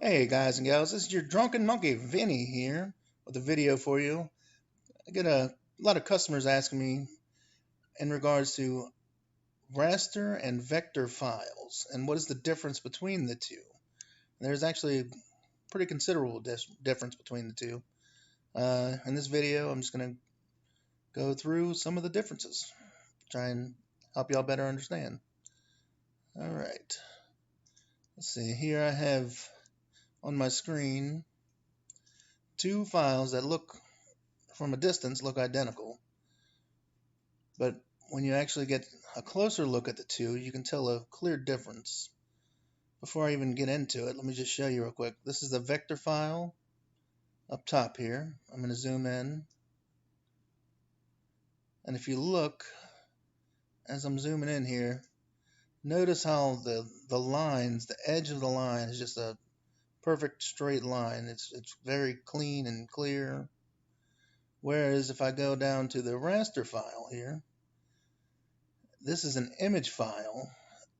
Hey guys and gals, this is your drunken monkey Vinny here with a video for you. I get a lot of customers asking me in regards to raster and vector files and what is the difference between the two. There's actually a pretty considerable difference between the two. In this video, I'm just going to go through some of the differences, try and help y'all better understand. All right, let's see. Here I have on my screen two files that look from a distance look identical, but when you actually get a closer look at the two, you can tell a clear difference. Before I even get into it, let me just show you real quick. This is the vector file up top here. I'm going to zoom in, and if you look as I'm zooming in here, notice how the lines, the edge of the line is just a perfect straight line. It's very clean and clear. Whereas if I go down to the raster file here, this is an image file,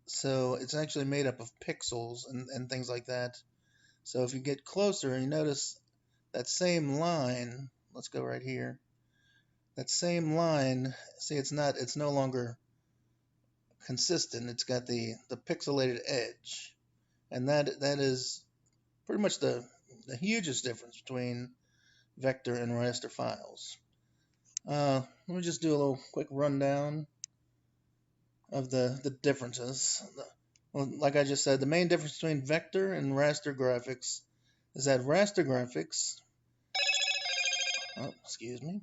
so it's actually made up of pixels and things like that. So if you get closer and you notice that same line, let's go right here. That same line, see, it's no longer consistent. It's got the pixelated edge, and that is pretty much the hugest difference between vector and raster files. Let me just do a little quick rundown of the differences. Well, like I just said, the main difference between vector and raster graphics is that raster graphics, excuse me,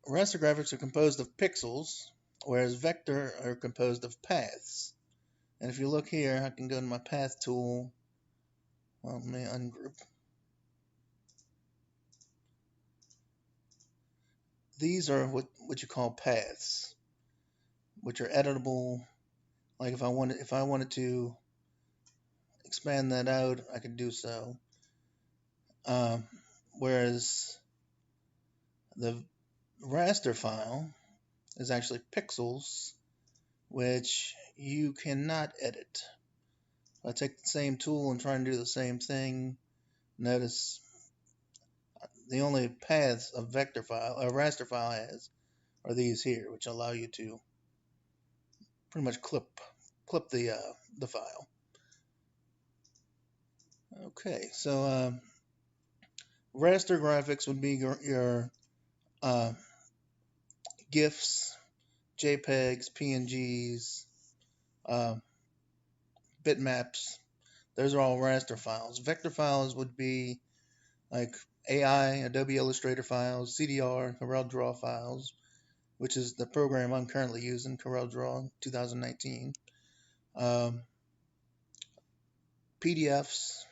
raster graphics are composed of pixels, whereas vector are composed of paths. And if you look here, I can go to my path tool. Well, let me ungroup. These are what you call paths, which are editable. Like if I wanted to expand that out, I could do so. Whereas the raster file is actually pixels, which you cannot edit. If I take the same tool and try and do the same thing, notice the only paths a raster file has are these here, which allow you to pretty much clip the file. Okay, so raster graphics would be your GIFs, JPEGs, PNGs, bitmaps. Those are all raster files. Vector files would be like AI, Adobe Illustrator files, CDR, Corel Draw files, which is the program I'm currently using, Corel Draw 2019. PDFs,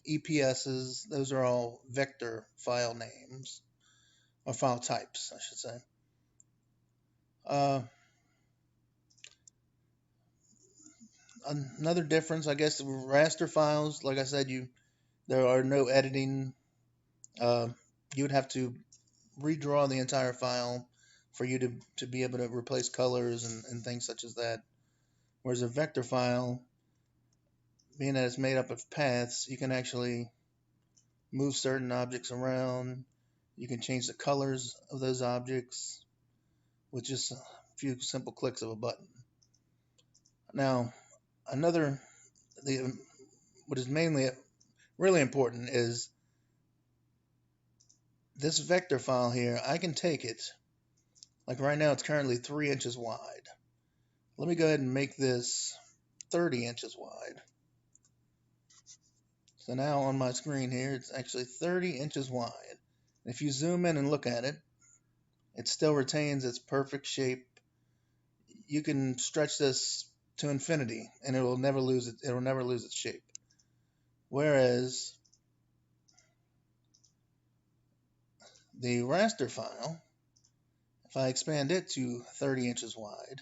EPSs, those are all vector file names, or file types, I should say. Another difference, I guess, raster files, like I said, there are no editing. You would have to redraw the entire file for you to be able to replace colors and things such as that. Whereas a vector file, being that it's made up of paths, you can actually move certain objects around. You can change the colors of those objects with just a few simple clicks of a button. Now, what is mainly really important is this vector file here. I can take it, like right now it's currently 3 inches wide. Let me go ahead and make this 30 inches wide. So now on my screen here, it's actually 30 inches wide. If you zoom in and look at it, it still retains its perfect shape. You can stretch this to infinity, and it will never lose its shape. Whereas the raster file, if I expand it to 30 inches wide,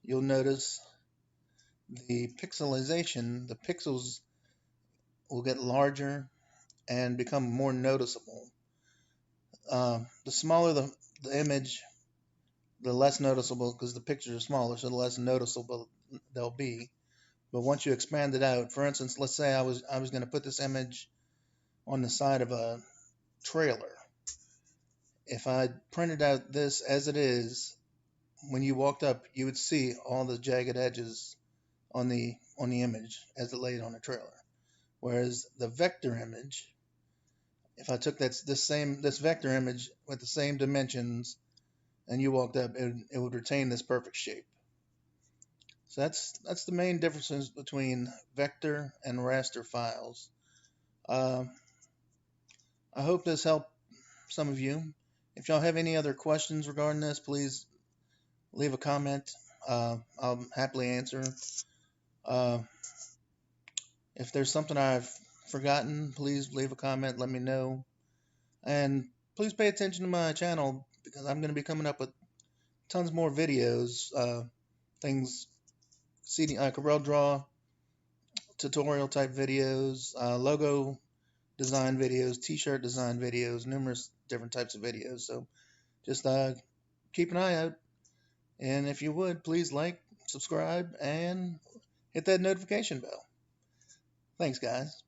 you'll notice the pixelization, the pixels will get larger and become more noticeable. The smaller the image, the less noticeable, because the pictures are smaller, so the less noticeable they'll be. But once you expand it out, for instance, let's say I was going to put this image on the side of a trailer. If I printed out this as it is, when you walked up, you would see all the jagged edges on the image as it laid on the trailer. Whereas the vector image, if I took this vector image with the same dimensions and you walked up, it would retain this perfect shape. So that's the main differences between vector and raster files. I hope this helped some of you. If y'all have any other questions regarding this, please leave a comment. I'll happily answer. Uh, if there's something I've forgotten, please leave a comment. Let me know. And please pay attention to my channel because I'm going to be coming up with tons more videos, things, Corel Draw tutorial type videos, logo design videos, t-shirt design videos, numerous different types of videos. So just keep an eye out. And if you would, please like, subscribe, and hit that notification bell. Thanks, guys.